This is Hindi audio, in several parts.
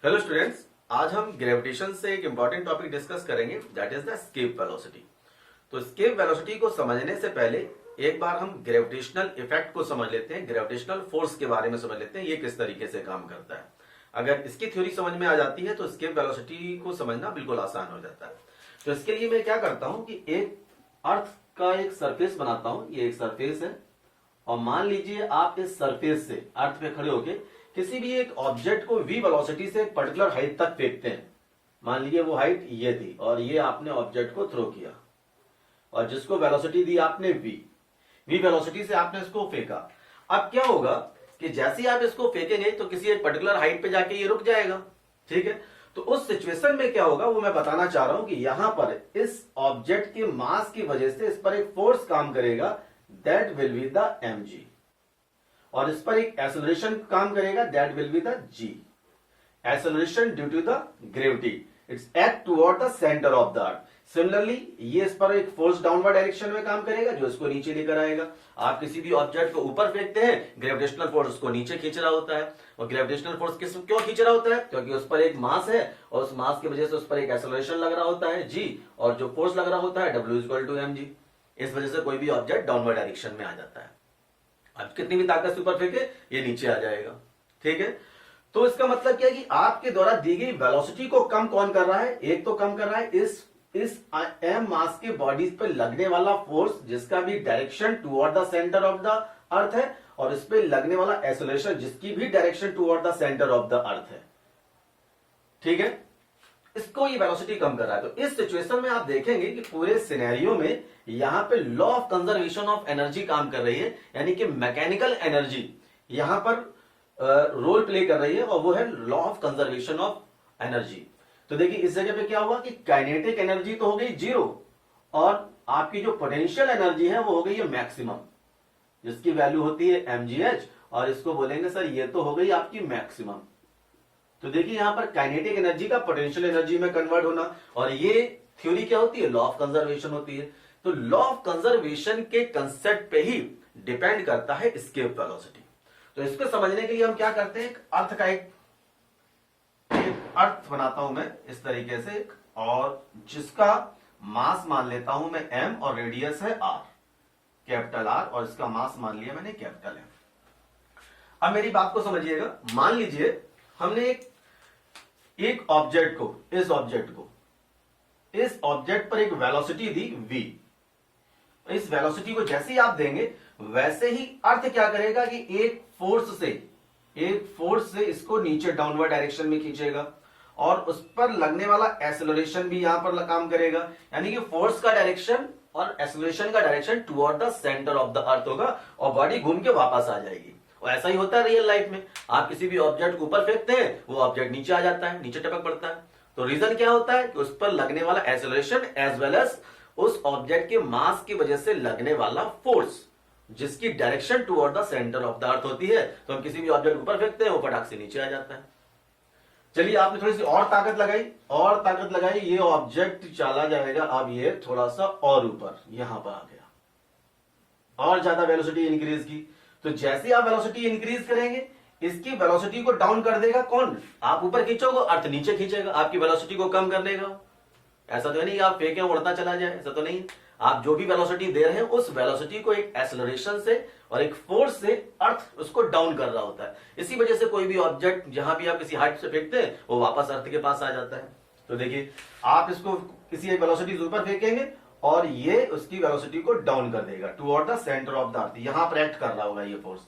हेलो स्टूडेंट्स, आज हम ग्रेविटेशन से एक इंपॉर्टेंट टॉपिक डिस्कस करेंगे, that is the escape velocity. तो एस्केप वेलोसिटी को समझने से पहले एक बार हम ग्रेविटेशनल इफेक्ट को समझ लेते हैं, ग्रेविटेशनल फोर्स के बारे में समझ लेते हैं, ये किस तरीके से काम करता है। अगर इसकी थ्योरी समझ में आ जाती है तो एस्केप वेलोसिटी को समझना बिल्कुल आसान हो जाता है। तो इसके लिए मैं क्या करता हूं कि एक अर्थ का एक सरफेस बनाता हूं, ये एक सरफेस है, और मान लीजिए आप इस सरफेस से अर्थ पे खड़े होके किसी भी एक ऑब्जेक्ट को v वेलोसिटी से एक पर्टिकुलर हाइट तक फेंकते हैं। मान लीजिए वो हाइट ये थी और ये आपने ऑब्जेक्ट को थ्रो किया और जिसको वेलोसिटी दी आपने v वेलोसिटी से आपने इसको फेंका। अब क्या होगा कि जैसे ही आप इसको फेंकेंगे तो किसी एक पर्टिकुलर हाइट पे जाके ये रुक जाएगा। ठीक है, तो उस सिचुएशन में क्या होगा वो मैं बताना चाह रहा हूं कि यहां पर इस ऑब्जेक्ट के मास की वजह से इस पर एक फोर्स काम करेगा, that will be the mg, और इस पर एक एक्सेलरेशन काम करेगा, that will be the g। Acceleration due to the gravity, it's act toward the centre of the earth. Similarly ये इस पर एक फोर्स डाउनवर्ड डायरेक्शन में काम करेगा जो इसको नीचे लेकर आएगा। आप किसी भी ऑब्जेक्ट को ऊपर फेंकते हैं, ग्रेविटेशनल फोर्स उसको नीचे खींच रहा होता है। और ग्रेविटेशनल फोर्स क्यों खींच रहा होता है? क्योंकि उस पर एक मास है और उस मास की वजह से उस पर एक एक्सेलरेशन लग रहा होता है g, और जो फोर्स लग रहा होता है W=mg। इस वजह से कोई भी ऑब्जेक्ट डाउनवर्ड डायरेक्शन में आ जाता है। अब कितनी भी ताकत से ऊपर फेंके ये नीचे आ जाएगा। ठीक है, तो इसका मतलब क्या है कि आपके द्वारा दी गई वेलोसिटी को कम कौन कर रहा है? एक तो कम कर रहा है इस m मास के बॉडीज पे लगने वाला फोर्स, जिसका भी direction toward the centre of the अर्थ है, और इस पे लगने वाला एक्सेलरेशन जिसकी भी direction toward the centre of the अर्थ है। ठीक है, इसको ये वेलोसिटी कम कर रहा है। तो इस सिचुएशन में आप देखेंगे कि पूरे सिनेरियो में यहां पे law of conservation of energy काम कर रही है, यानी कि मैकेनिकल एनर्जी यहां पर रोल प्ले कर रही है, और वो है law of conservation of energy. तो देखिए इस जगह पे क्या हुआ कि काइनेटिक एनर्जी तो हो गई जीरो, और आपकी जो पोटेंशियल एनर्जी है वो हो गई है मैक्सिमम, जिसकी वैल्यू होती है mgh, और इसको बोलेंगे सर ये तो हो गई आपकी मैक्सिमम। तो देखिए यहां पर काइनेटिक एनर्जी का पोटेंशियल एनर्जी में कन्वर्ट होना, और ये थ्योरी क्या होती है? लॉ ऑफ कंजर्वेशन होती है। तो लॉ ऑफ कंजर्वेशन के कंसेप्ट पे ही डिपेंड करता है एस्केप वेलोसिटी। तो इसको समझने के लिए हम क्या करते हैं, एक अर्थ का एक अर्थ बनाता हूं मैं इस तरीके से, और जिसका मास मान लेता हूं मैं m और रेडियस है r, कैपिटल R, और इसका मास मान लिया मैंने कैपिटल M। अब मेरी बात को समझिएगा, मान लीजिए हमने एक ऑब्जेक्ट को इस ऑब्जेक्ट पर एक वेलोसिटी दी v। इस वेलोसिटी को जैसे ही आप देंगे वैसे ही अर्थ क्या करेगा कि एक फोर्स से इसको नीचे डाउनवर्ड डायरेक्शन में खींचेगा, और उस पर लगने वाला एक्सेलरेशन भी यहां पर काम करेगा, यानी कि फोर्स का डायरेक्शन और एक्सेलरेशन का direction toward the centre of the अर्थ होगा, और बॉडी घूम के वापस आ जाएगी। और ऐसा ही होता है रियल लाइफ में, आप किसी भी ऑब्जेक्ट को ऊपर फेंकते हैं वो ऑब्जेक्ट नीचे आ जाता है, नीचे टपक पड़ता है। तो रीजन क्या होता है कि उस पर लगने वाला एक्सेलरेशन एज वेल एज उस ऑब्जेक्ट के मास की वजह से लगने वाला फोर्स, जिसकी direction toward the centre of the अर्थ होती है। तो हम किसी भी ऑब्जेक्ट ऊपर फेंकते हैं वो फटाक से नीचे आ जाता है। चलिए आपने थोड़ी सी और ताकत लगाई, ये ऑब्जेक्ट चला जाएगा, अब ये थोड़ा सा और ऊपर यहां पर आ गया, और ज्यादा वेलोसिटी इंक्रीज की। तो जैसे आप वेलोसिटी इंक्रीज करेंगे इसकी वेलोसिटी को डाउन कर देगा कौन? आप ऊपर खींचोगे, अर्थ नीचे खींचेगा, आपकी वेलोसिटी को कम कर देगा। ऐसा तो नहीं आप फेंके उड़ता चला जाए, ऐसा तो नहीं। आप जो भी वेलोसिटी दे रहे हैं उस वेलोसिटी को एक एक्सेलरेशन से और एक फोर्स से अर्थ उसको डाउन कर रहा होता है। इसी वजह से कोई भी ऑब्जेक्ट जहां भी आप किसी हाइट से फेंकते हैं वो वापस अर्थ के पास आ जाता है। तो देखिए आप इसको किसी एक वेलोसिटी से ऊपर फेंकेंगे और ये उसकी वेलोसिटी को डाउन कर देगा toward the centre of the अर्थ। यहां पर एक्ट कर रहा होगा ये फोर्स,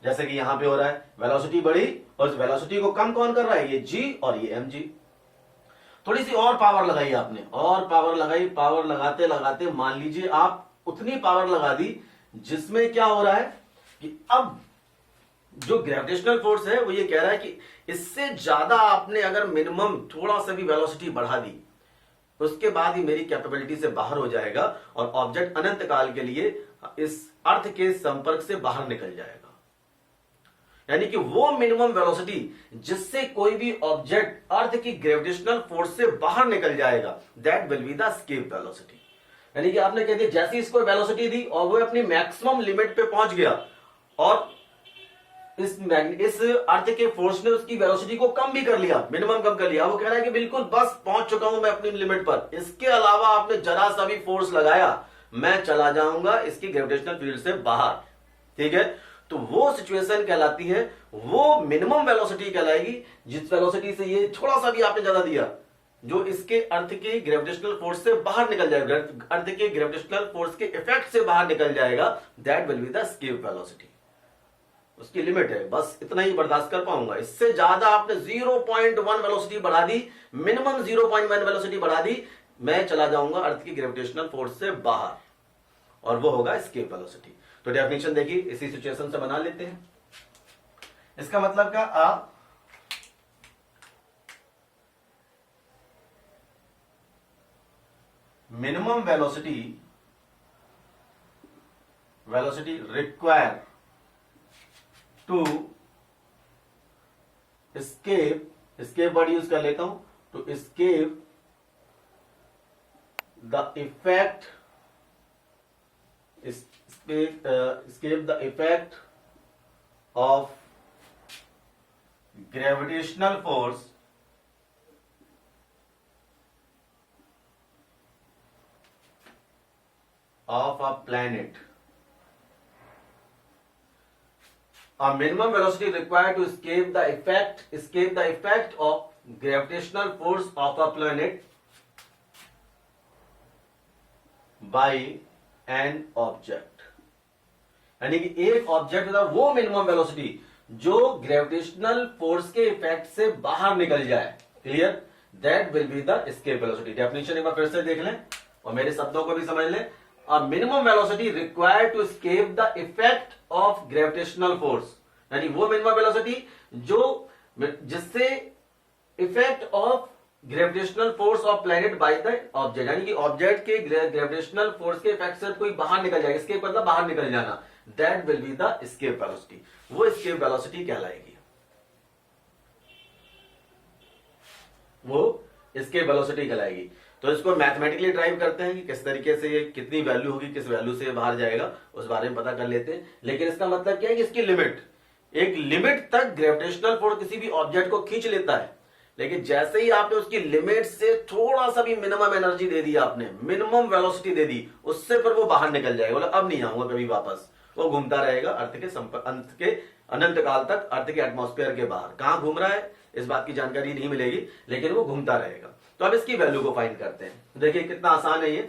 जैसे कि यहां पे हो रहा है, वेलोसिटी बढ़ी और इस वेलोसिटी को कम कौन कर रहा है? ये g और ये mg। थोड़ी सी और पावर लगाई आपने, और पावर लगाई, पावर लगाते लगाते मान लीजिए आप उतनी पावर लगा दी जिसमें क्या हो रहा है कि अब जो ग्रेविटेशनल फोर्स है वो ये कह रहा है कि इससे ज्यादा आपने अगर मिनिमम थोड़ा सा भी वेलोसिटी बढ़ा दी तो उसके बाद ही मेरी कैपेबिलिटी से बाहर हो जाएगा और ऑब्जेक्ट अनंत काल के लिए इस अर्थ के संपर्क से बाहर निकल जाएगा। यानी कि वो मिनिमम वेलोसिटी जिससे कोई भी ऑब्जेक्ट अर्थ की ग्रेविटेशनल फोर्स से बाहर निकल जाएगा, that will be the escape velocity. यानी कि आपने कह दिया जैसे इसको वेलोसिटी दी और वो अपनी मैक्सिमम लिमिट पे पहुंच गया और इस अर्थ के फोर्स ने उसकी वेलोसिटी को कम भी कर लिया, मिनिमम कम कर लिया। वो कह रहा है कि बिल्कुल बस पहुंच चुका हूं मैं अपनी लिमिट पर, इसके अलावा आपने जरा सा भी फोर्स लगाया मैं चला जाऊंगा इसकी ग्रेविटेशनल फील्ड से बाहर। ठीक है, तो वो सिचुएशन कहलाती है, वो मिनिमम वेलोसिटी कहलाएगी जिस वेलोसिटी से ये थोड़ा सा भी आपने ज्यादा दिया, जो इसके अर्थ के ग्रेविटेशनल फोर्स से बाहर निकल जाएगा, अर्थ के ग्रेविटेशनल फोर्स के इफेक्ट से बाहर निकल जाएगा, that will be the escape velocity. उसकी लिमिट है, बस इतना ही बर्दाश्त कर पाऊंगा, इससे ज्यादा आपने 0.1 वेलोसिटी बढ़ा दी, मिनिमम 0.1 वेलोसिटी बढ़ा दी, मैं चला जाऊंगा अर्थ की ग्रेविटेशनल फोर्स से बाहर, और वो होगा एस्केप वेलोसिटी। तो डेफिनेशन देखिए, इसी सिचुएशन से बना लेते हैं। इसका मतलब क्या, आप minimum velocity require to escape word use कर लेता हूं, to escape the effect of gravitational force of a planet. A minimum velocity required to escape the effect of gravitational force of a planet by an object. यानी कि एक ऑब्जेक्ट का वो मिनिमम वेलोसिटी जो ग्रेविटेशनल फोर्स के इफेक्ट से बाहर निकल जाए, clear, that will be the escape velocity. Definition एक बार फिर से देख लें और मेरे शब्दों को भी समझ लें। A minimum velocity required to escape the effect of gravitational force, यानी वो मिनिमम वेलोसिटी जिससे effect of gravitational force of planet by the object, यानी कि ऑब्जेक्ट के ग्रेविटेशनल फोर्स के इफेक्ट से कोई बाहर निकल जाएगा, इसके मतलब बाहर निकल जाना, that will be the escape velocity. वो एस्केप वेलोसिटी कहलाएगी, वो एस्केप वेलोसिटी कहलाएगी। तो इसको मैथमेटिकली ड्राइव करते हैं कि किस तरीके से ये कितनी वैल्यू होगी, किस वैल्यू से बाहर जाएगा, उस बारे में पता कर लेते हैं। लेकिन इसका मतलब क्या है कि इसकी लिमिट, एक लिमिट तक ग्रेविटेशनल फोर्स किसी भी ऑब्जेक्ट को खींच लेता है, लेकिन जैसे ही आपने उसकी लिमिट से थोड़ा सा भी मिनिमम एनर्जी दे दी, आपने मिनिमम वेलोसिटी दे दी, उससे पर वो बाहर निकल जाएगा, बोला अब नहीं आऊंगा कभी वापस, वो घूमता रहेगा अर्थ के अनंत काल तक, अर्थ के एटमॉस्फेयर के बाहर। कहां घूम रहा है इस बात की जानकारी नहीं मिलेगी, लेकिन वो घूमता रहेगा। तो अब इसकी वैल्यू को फाइंड करते हैं। देखिए कितना आसान है ये।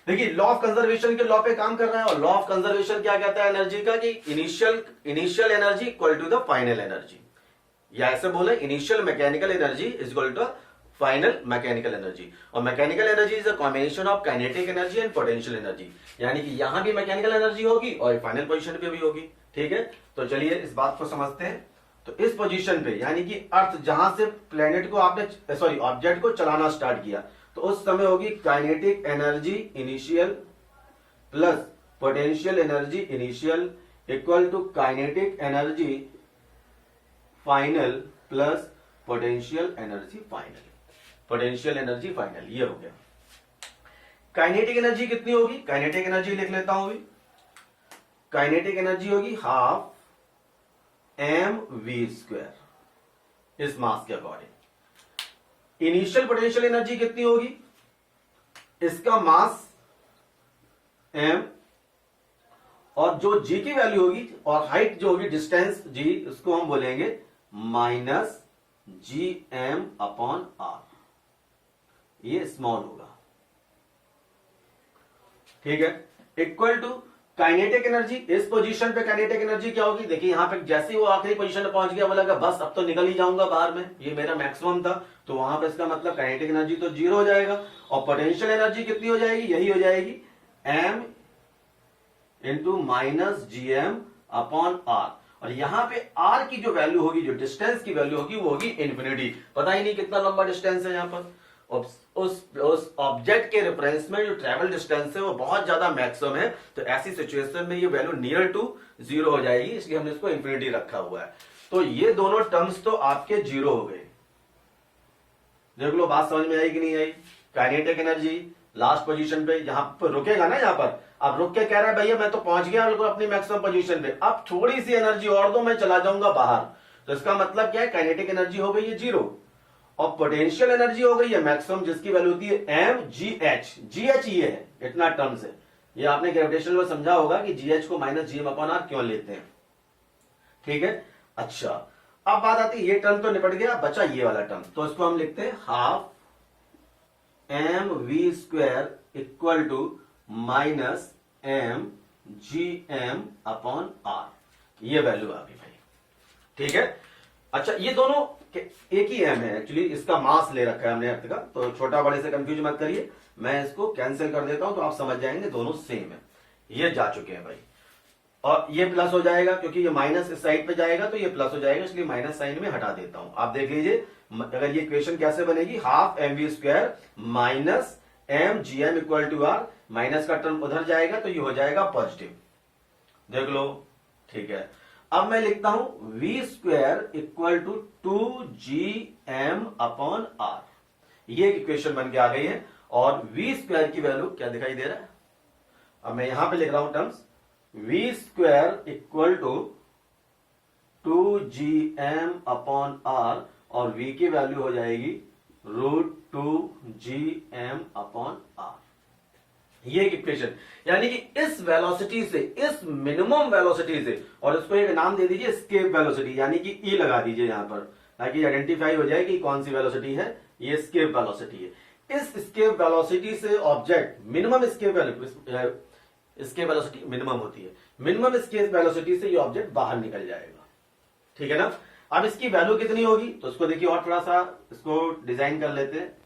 देखिए लॉ ऑफ कंजर्वेशन के लॉ पे काम कर रहा है, और लॉ ऑफ कंजर्वेशन क्या कहता है एनर्जी का, कि initial energy equal to the final energy, या ऐसे बोले initial mechanical energy is equal to final mechanical energy. और mechanical energy is a combination of kinetic energy and potential energy, यानी कि यहां भी मैकेनिकल एनर्जी होगी और फाइनल पोजीशन पे भी होगी। ठीक है, तो चलिए इस बात को समझते हैं। तो इस पोजीशन पे, यानी कि अर्थ जहां से प्लेनेट को आपने ऑब्जेक्ट को चलाना स्टार्ट किया, तो उस समय होगी kinetic energy initial plus potential energy initial equal to kinetic energy final plus potential energy final. Potential energy final ये हो गया। काइनेटिक एनर्जी कितनी होगी, काइनेटिक एनर्जी लिख लेता हूं अभी। काइनेटिक एनर्जी होगी हाफ mv², इस मास के अकॉर्डिंग। इनिशियल पोटेंशियल एनर्जी कितनी होगी, इसका मास m, और जो g की वैल्यू होगी और हाइट जो होगी, डिस्टेंस g, उसको हम बोलेंगे माइनस gm/r, ये स्मॉल होगा। ठीक है, इक्वल टू काइनेटिक एनर्जी। इस पोजीशन पे काइनेटिक एनर्जी क्या होगी, देखिए यहां पे जैसे ही वो आखिरी पोजीशन पे पहुंच गया, बोला बस अब तो निकल ही जाऊंगा बाहर में, ये मेरा मैक्सिमम था, तो वहां पे इसका मतलब काइनेटिक एनर्जी तो 0 हो जाएगा। और पोटेंशियल एनर्जी कितनी हो जाएगी, यही हो जाएगी m इंटू माइनस gm/r। और यहां पे r की जो वैल्यू होगी, जो डिस्टेंस की वैल्यू होगी, वो होगी इन्फिनिटी। पता ही नहीं कितना लंबा डिस्टेंस है यहाँ पर, उस ऑब्जेक्ट के रेफरेंस में जो ट्रेवल डिस्टेंस है वो बहुत ज्यादा मैक्सिमम है, तो ऐसी सिचुएशन में ये वैल्यू नियर टू 0 हो जाएगी, इसलिए हमने इसको इन्फिनिटी रखा हुआ है। तो ये दोनों टर्म्स तो आपके 0 हो गए। देख लो बात समझ में आई कि नहीं आई। काइनेटिक एनर्जी लास्ट पोजीशन पे, यहां पर रुकेगा ना, यहां पर अब रुक के कह रहा है भैया मैं तो पहुंच गया बिल्कुल अपनी मैक्सिमम पोजीशन पे, अब थोड़ी सी एनर्जी और दो, मैं चला जाऊंगा बाहर। तो इसका मतलब क्या है, काइनेटिक एनर्जी हो गई है 0 और पोटेंशियल एनर्जी हो गई है मैक्सिमम, जिसकी वैल्यू होती है M G H. G H ये है, इतना टर्म्स है, ये आपने ग्रेविटेशन में समझा होगा कि जी एच को minus G M upon R क्यों लेते हैं। ठीक है, अच्छा अब बात आती है, ये टर्म तो निपट गया, बचा ये वाला टर्म, तो इसको हम लिखते हैं half M V square equal to minus M G M upon R. ये वैल्यू आ गई भाई। ठीक है, अच्छा ये दोनों एक ही एम है, एक्चुअली इसका मास ले रखा है हमने अर्थ का, तो छोटा बड़े से कंफ्यूज मत करिए, मैं इसको कैंसिल कर देता हूं तो आप समझ जाएंगे दोनों सेम है। ये जा चुके हैं भाई, और ये प्लस हो जाएगा क्योंकि ये माइनस इस साइड पे जाएगा तो ये प्लस हो जाएगा, इसलिए माइनस साइन में हटा देता हूं। आप देख लीजिए अगर ये इक्वेशन कैसे बनेगी, half M V square minus M G M equal to R, minus का टर्म उधर जाएगा तो ये हो जाएगा पॉजिटिव, देख लो। ठीक है, अब मैं लिखता हूं V square equal to 2gm upon R. ये इक्वेशन बन के आ गई है, और वी स्क्वायर की वैल्यू क्या दिखाई दे रहा है, अब मैं यहां पे लिख रहा हूं terms, V square equal to 2gm upon R, और v की वैल्यू हो जाएगी √2gm अपॉन आर। ये एक इक्वेशन, यानी कि इस वेलोसिटी से, इस मिनिमम वेलोसिटी से, और इसको एक नाम दे दीजिए स्केप वेलोसिटी, यानी कि ई लगा दीजिए यहां पर, ताकि आइडेंटिफाई हो जाए कि कौन सी वेलोसिटी है, ये स्केप वेलोसिटी है। इस स्केप वेलोसिटी से object, minimum escape velocity minimum होती है, मिनिमम स्केप वेलोसिटी से ये ऑब्जेक्ट बाहर निकल जाएगा। ठीक है ना, अब इसकी वैल्यू कितनी होगी, तो इसको देखिए और थोड़ा सा इसको डिजाइन कर लेते हैं,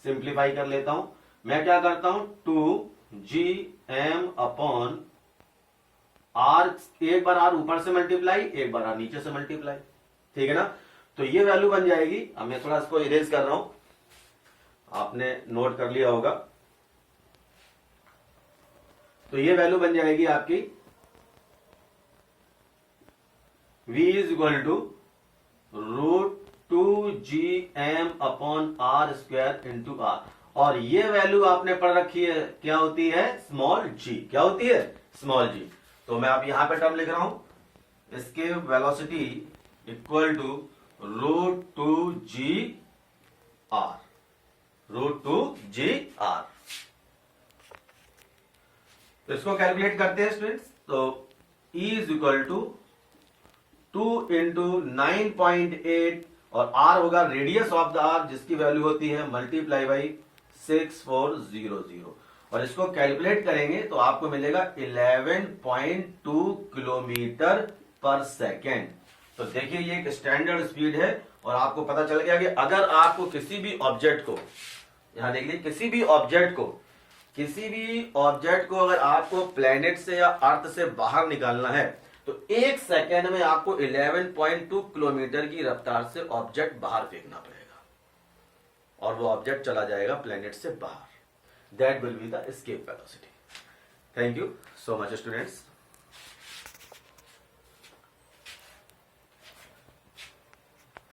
सिंप्लीफाई कर लेता हूं। मैं क्या करता हूं, 2gm अपॉन आर, एक बार आर ऊपर से मल्टीप्लाई, एक बार आर नीचे से मल्टीप्लाई। ठीक है ना, तो ये वैल्यू बन जाएगी, अब मैं थोड़ा इसको इरेज कर रहा हूं, आपने नोट कर लिया होगा, तो ये वैल्यू बन जाएगी आपकी v is equal to √2gm upon R square into R, और ये वैल्यू आपने पढ़ रखी है, क्या होती है, स्मॉल जी। क्या होती है, स्मॉल जी। तो मैं अब यहां पे टर्म लिख रहा हूं, इसके velocity equal to √2g r, √2g r। तो इसको कैलकुलेट करते हैं स्टूडेंट्स, तो E is equal to 2 into 9.8, और R होगा रेडियस ऑफ द आर, जिसकी वैल्यू होती है मल्टीप्लाई बाई 6400, और इसको कैलकुलेट करेंगे तो आपको मिलेगा 11.2 किलोमीटर पर सेकेंड। तो देखिए ये एक स्टैंडर्ड स्पीड है, और आपको पता चल गया कि अगर आपको किसी भी ऑब्जेक्ट को, यहां देख लीजिए, किसी भी ऑब्जेक्ट को अगर आपको प्लेनेट से या अर्थ से बाहर निकालना है, तो एक सेकेंड में आपको 11.2 किलोमीटर की रफ्तार से ऑब्जेक्ट बाहर फेंकना पड़ेगा, और वो ऑब्जेक्ट चला जाएगा प्लेनेट से बाहर। That will be the escape velocity. Thank you so much students.